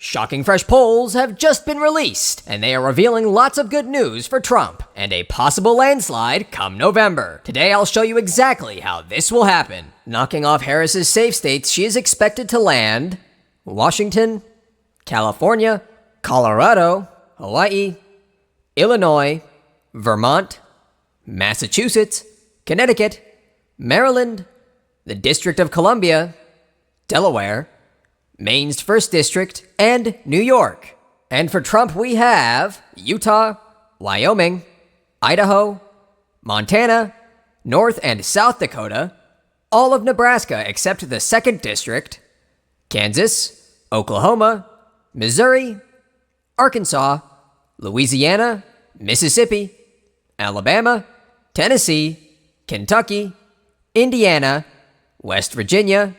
Shocking fresh polls have just been released, and they are revealing lots of good news for Trump and a possible landslide come November. Today I'll show you exactly how this will happen. Knocking off Harris's safe states, she is expected to land Washington, California, Colorado, Hawaii, Illinois, Vermont, Massachusetts, Connecticut, Maryland, the District of Columbia, Delaware, Maine's 1st District, and New York. And for Trump, we have Utah, Wyoming, Idaho, Montana, North and South Dakota, all of Nebraska except the 2nd District, Kansas, Oklahoma, Missouri, Arkansas, Louisiana, Mississippi, Alabama, Tennessee, Kentucky, Indiana, West Virginia,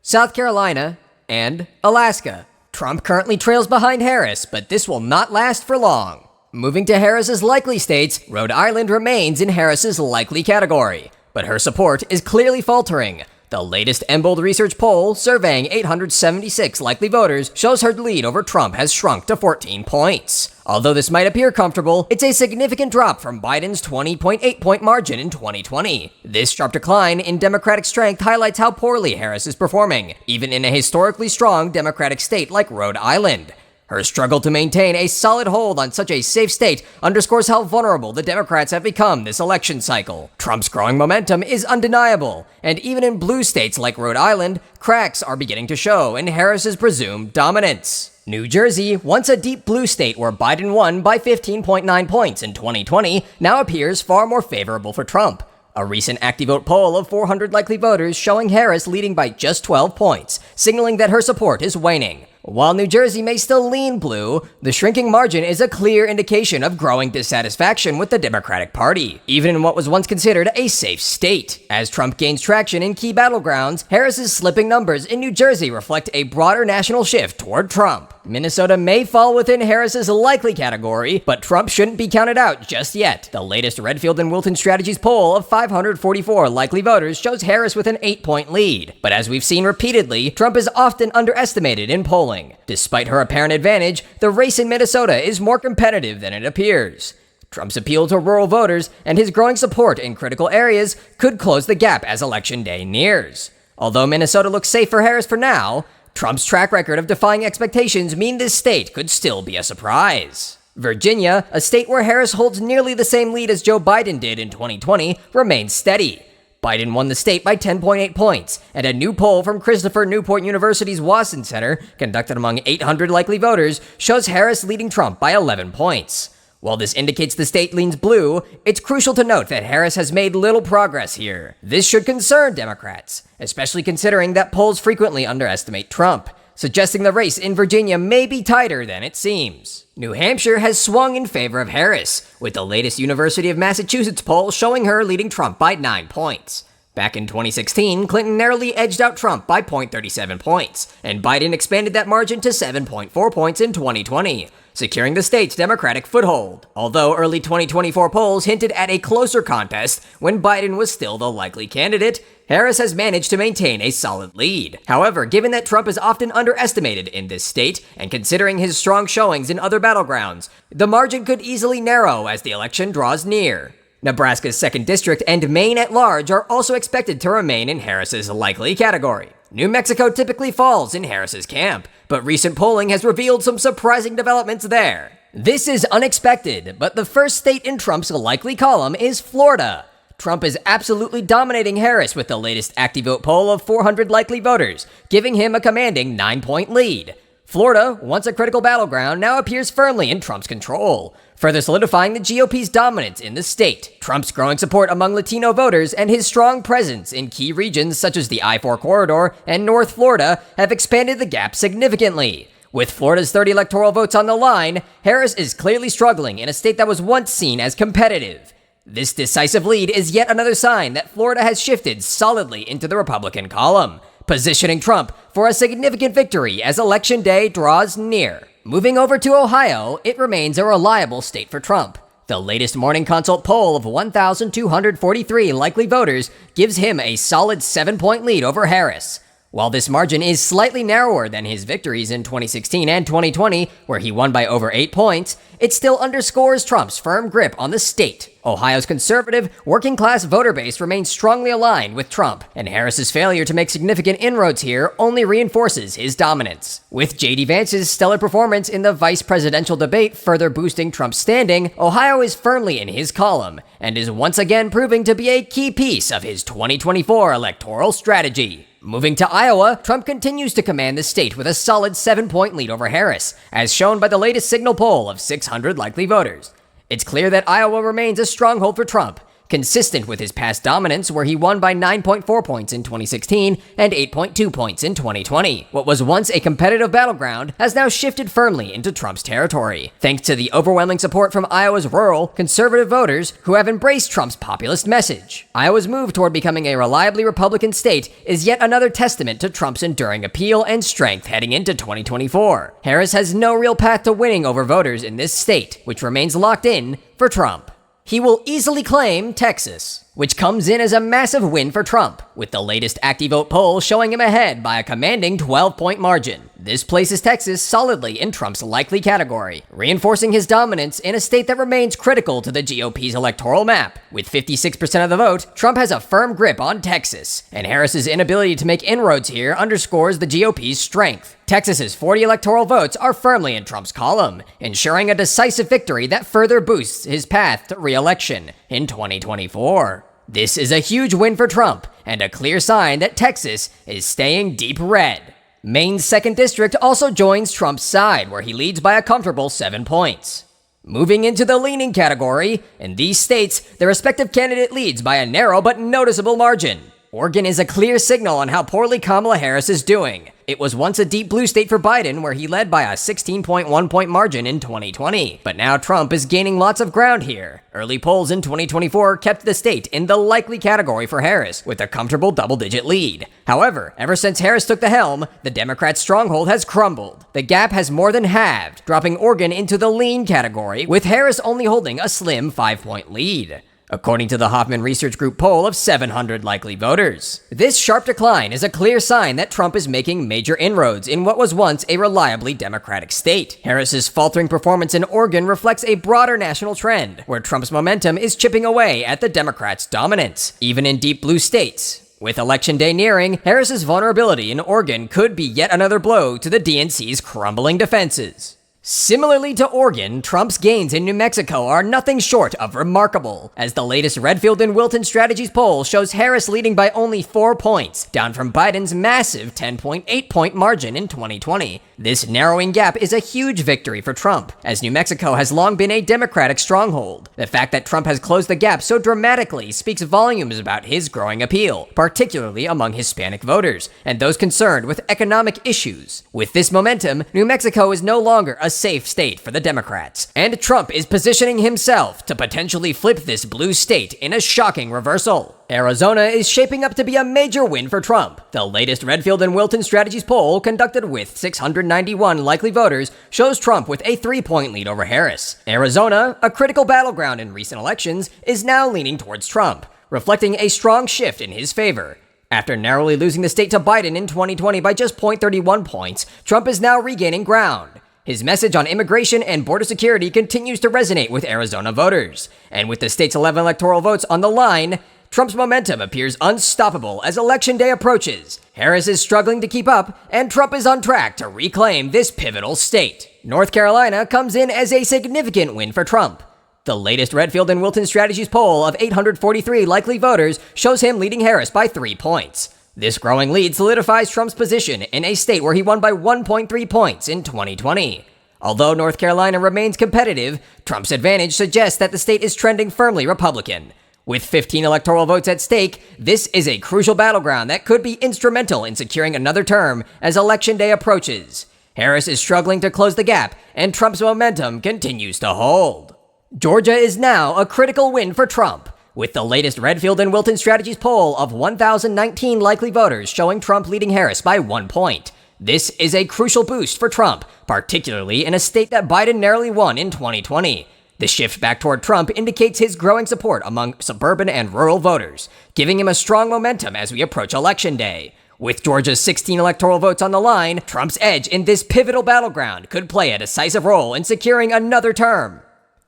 South Carolina, and Alaska. Trump currently trails behind Harris, but this will not last for long. Moving to Harris's likely states, Rhode Island remains in Harris's likely category, but her support is clearly faltering. The latest Embold research poll, surveying 876 likely voters, shows her lead over Trump has shrunk to 14 points. Although this might appear comfortable, it's a significant drop from Biden's 20.8-point margin in 2020. This sharp decline in Democratic strength highlights how poorly Harris is performing, even in a historically strong Democratic state like Rhode Island. Her struggle to maintain a solid hold on such a safe state underscores how vulnerable the Democrats have become this election cycle. Trump's growing momentum is undeniable, and even in blue states like Rhode Island, cracks are beginning to show in Harris's presumed dominance. New Jersey, once a deep blue state where Biden won by 15.9 points in 2020, now appears far more favorable for Trump. A recent ActiVote poll of 400 likely voters showing Harris leading by just 12 points, signaling that her support is waning. While New Jersey may still lean blue, the shrinking margin is a clear indication of growing dissatisfaction with the Democratic Party, even in what was once considered a safe state. As Trump gains traction in key battlegrounds, Harris's slipping numbers in New Jersey reflect a broader national shift toward Trump. Minnesota may fall within Harris's likely category, but Trump shouldn't be counted out just yet. The latest Redfield and Wilton Strategies poll of 544 likely voters shows Harris with an 8-point lead. But as we've seen repeatedly, Trump is often underestimated in polling. Despite her apparent advantage, the race in Minnesota is more competitive than it appears. Trump's appeal to rural voters and his growing support in critical areas could close the gap as Election Day nears. Although Minnesota looks safe for Harris for now, Trump's track record of defying expectations mean this state could still be a surprise. Virginia, a state where Harris holds nearly the same lead as Joe Biden did in 2020, remains steady. Biden won the state by 10.8 points, and a new poll from Christopher Newport University's Wasson Center, conducted among 800 likely voters, shows Harris leading Trump by 11 points. While this indicates the state leans blue, it's crucial to note that Harris has made little progress here. This should concern Democrats, especially considering that polls frequently underestimate Trump, suggesting the race in Virginia may be tighter than it seems. New Hampshire has swung in favor of Harris, with the latest University of Massachusetts poll showing her leading Trump by 9 points. Back in 2016, Clinton narrowly edged out Trump by 0.37 points, and Biden expanded that margin to 7.4 points in 2020, securing the state's Democratic foothold. Although early 2024 polls hinted at a closer contest when Biden was still the likely candidate, Harris has managed to maintain a solid lead. However, given that Trump is often underestimated in this state, and considering his strong showings in other battlegrounds, the margin could easily narrow as the election draws near. Nebraska's 2nd District and Maine at large are also expected to remain in Harris's likely category. New Mexico typically falls in Harris's camp, but recent polling has revealed some surprising developments there. This is unexpected, but the first state in Trump's likely column is Florida. Trump is absolutely dominating Harris with the latest ActiVote poll of 400 likely voters, giving him a commanding 9-point lead. Florida, once a critical battleground, now appears firmly in Trump's control, further solidifying the GOP's dominance in the state. Trump's growing support among Latino voters and his strong presence in key regions such as the I-4 corridor and North Florida have expanded the gap significantly. With Florida's 30 electoral votes on the line, Harris is clearly struggling in a state that was once seen as competitive. This decisive lead is yet another sign that Florida has shifted solidly into the Republican column, positioning Trump for a significant victory as Election Day draws near. Moving over to Ohio, it remains a reliable state for Trump. The latest Morning Consult poll of 1,243 likely voters gives him a solid 7-point lead over Harris. While this margin is slightly narrower than his victories in 2016 and 2020, where he won by over 8 points, it still underscores Trump's firm grip on the state. Ohio's conservative, working-class voter base remains strongly aligned with Trump, and Harris's failure to make significant inroads here only reinforces his dominance. With J.D. Vance's stellar performance in the vice presidential debate further boosting Trump's standing, Ohio is firmly in his column, and is once again proving to be a key piece of his 2024 electoral strategy. Moving to Iowa, Trump continues to command the state with a solid 7-point lead over Harris, as shown by the latest Signal poll of 600 likely voters. It's clear that Iowa remains a stronghold for Trump, consistent with his past dominance where he won by 9.4 points in 2016 and 8.2 points in 2020. What was once a competitive battleground has now shifted firmly into Trump's territory, thanks to the overwhelming support from Iowa's rural, conservative voters who have embraced Trump's populist message. Iowa's move toward becoming a reliably Republican state is yet another testament to Trump's enduring appeal and strength heading into 2024. Harris has no real path to winning over voters in this state, which remains locked in for Trump. He will easily claim Texas, which comes in as a massive win for Trump, with the latest ActiVote poll showing him ahead by a commanding 12-point margin. This places Texas solidly in Trump's likely category, reinforcing his dominance in a state that remains critical to the GOP's electoral map. With 56% of the vote, Trump has a firm grip on Texas, and Harris's inability to make inroads here underscores the GOP's strength. Texas's 40 electoral votes are firmly in Trump's column, ensuring a decisive victory that further boosts his path to re-election in 2024. This is a huge win for Trump, and a clear sign that Texas is staying deep red. Maine's 2nd District also joins Trump's side, where he leads by a comfortable 7 points. Moving into the leaning category, in these states, the respective candidate leads by a narrow but noticeable margin. Oregon is a clear signal on how poorly Kamala Harris is doing. It was once a deep blue state for Biden, where he led by a 16.1-point margin in 2020. But now Trump is gaining lots of ground here. Early polls in 2024 kept the state in the likely category for Harris, with a comfortable double-digit lead. However, ever since Harris took the helm, the Democrats' stronghold has crumbled. The gap has more than halved, dropping Oregon into the lean category, with Harris only holding a slim 5-point lead, according to the Hoffman Research Group poll of 700 likely voters. This sharp decline is a clear sign that Trump is making major inroads in what was once a reliably Democratic state. Harris's faltering performance in Oregon reflects a broader national trend, where Trump's momentum is chipping away at the Democrats' dominance, even in deep blue states. With Election Day nearing, Harris's vulnerability in Oregon could be yet another blow to the DNC's crumbling defenses. Similarly to Oregon, Trump's gains in New Mexico are nothing short of remarkable, as the latest Redfield and Wilton Strategies poll shows Harris leading by only 4 points, down from Biden's massive 10.8-point margin in 2020. This narrowing gap is a huge victory for Trump, as New Mexico has long been a Democratic stronghold. The fact that Trump has closed the gap so dramatically speaks volumes about his growing appeal, particularly among Hispanic voters and those concerned with economic issues. With this momentum, New Mexico is no longer a safe state for the Democrats, and Trump is positioning himself to potentially flip this blue state in a shocking reversal. Arizona is shaping up to be a major win for Trump. The latest Redfield and Wilton Strategies poll, conducted with 691 likely voters, shows Trump with a 3-point lead over Harris. Arizona, a critical battleground in recent elections, is now leaning towards Trump, reflecting a strong shift in his favor. After narrowly losing the state to Biden in 2020 by just 0.31 points, Trump is now regaining ground. His message on immigration and border security continues to resonate with Arizona voters. And with the state's 11 electoral votes on the line, Trump's momentum appears unstoppable as Election Day approaches. Harris is struggling to keep up, and Trump is on track to reclaim this pivotal state. North Carolina comes in as a significant win for Trump. The latest Redfield and Wilton Strategies poll of 843 likely voters shows him leading Harris by 3 points. This growing lead solidifies Trump's position in a state where he won by 1.3 points in 2020. Although North Carolina remains competitive, Trump's advantage suggests that the state is trending firmly Republican. With 15 electoral votes at stake, this is a crucial battleground that could be instrumental in securing another term as Election Day approaches. Harris is struggling to close the gap, and Trump's momentum continues to hold. Georgia is now a critical win for Trump, with the latest Redfield and Wilton Strategies poll of 1,019 likely voters showing Trump leading Harris by 1 point. This is a crucial boost for Trump, particularly in a state that Biden narrowly won in 2020. The shift back toward Trump indicates his growing support among suburban and rural voters, giving him a strong momentum as we approach Election Day. With Georgia's 16 electoral votes on the line, Trump's edge in this pivotal battleground could play a decisive role in securing another term.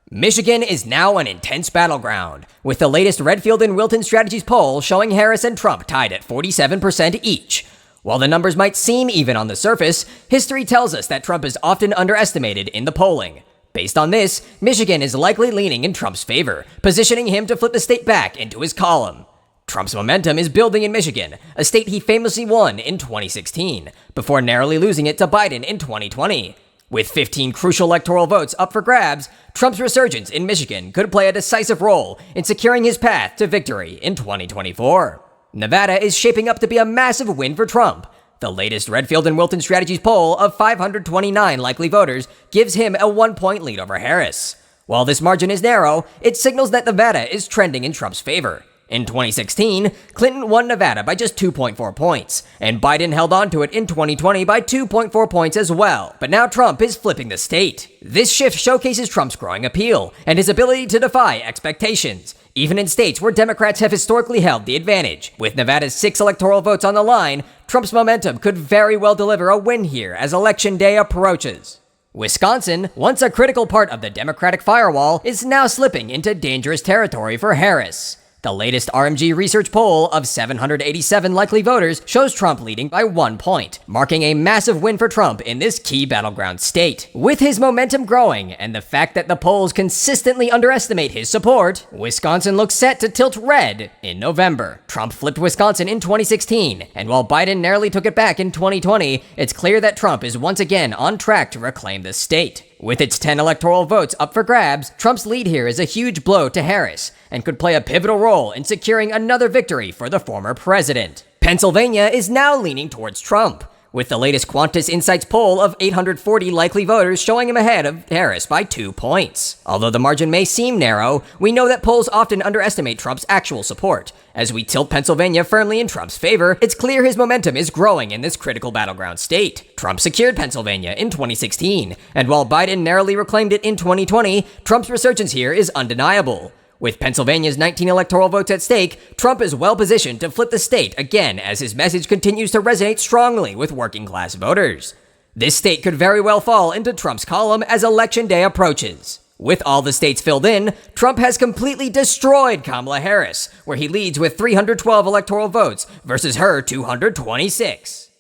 Michigan is now an intense battleground, with the latest Redfield and Wilton Strategies poll showing Harris and Trump tied at 47% each. While the numbers might seem even on the surface, history tells us that Trump is often underestimated in the polling. Based on this, Michigan is likely leaning in Trump's favor, positioning him to flip the state back into his column. Trump's momentum is building in Michigan, a state he famously won in 2016, before narrowly losing it to Biden in 2020. With 15 crucial electoral votes up for grabs, Trump's resurgence in Michigan could play a decisive role in securing his path to victory in 2024. Nevada is shaping up to be a massive win for Trump. The latest Redfield and Wilton Strategies poll of 529 likely voters gives him a 1-point lead over Harris. While this margin is narrow, it signals that Nevada is trending in Trump's favor. In 2016, Clinton won Nevada by just 2.4 points, and Biden held on to it in 2020 by 2.4 points as well. But now Trump is flipping the state. This shift showcases Trump's growing appeal and his ability to defy expectations, even in states where Democrats have historically held the advantage. With Nevada's 6 electoral votes on the line, Trump's momentum could very well deliver a win here as Election Day approaches. Wisconsin, once a critical part of the Democratic firewall, is now slipping into dangerous territory for Harris. The latest RMG research poll of 787 likely voters shows Trump leading by 1 point, marking a massive win for Trump in this key battleground state. With his momentum growing and the fact that the polls consistently underestimate his support, Wisconsin looks set to tilt red in November. Trump flipped Wisconsin in 2016, and while Biden narrowly took it back in 2020, it's clear that Trump is once again on track to reclaim the state. With its 10 electoral votes up for grabs, Trump's lead here is a huge blow to Harris and could play a pivotal role in securing another victory for the former president. Pennsylvania is now leaning towards Trump, with the latest Quantus Insights poll of 840 likely voters showing him ahead of Harris by 2 points. Although the margin may seem narrow, we know that polls often underestimate Trump's actual support. As we tilt Pennsylvania firmly in Trump's favor, it's clear his momentum is growing in this critical battleground state. Trump secured Pennsylvania in 2016, and while Biden narrowly reclaimed it in 2020, Trump's resurgence here is undeniable. With Pennsylvania's 19 electoral votes at stake, Trump is well positioned to flip the state again as his message continues to resonate strongly with working-class voters. This state could very well fall into Trump's column as Election Day approaches. With all the states filled in, Trump has completely destroyed Kamala Harris, where he leads with 312 electoral votes versus her 226.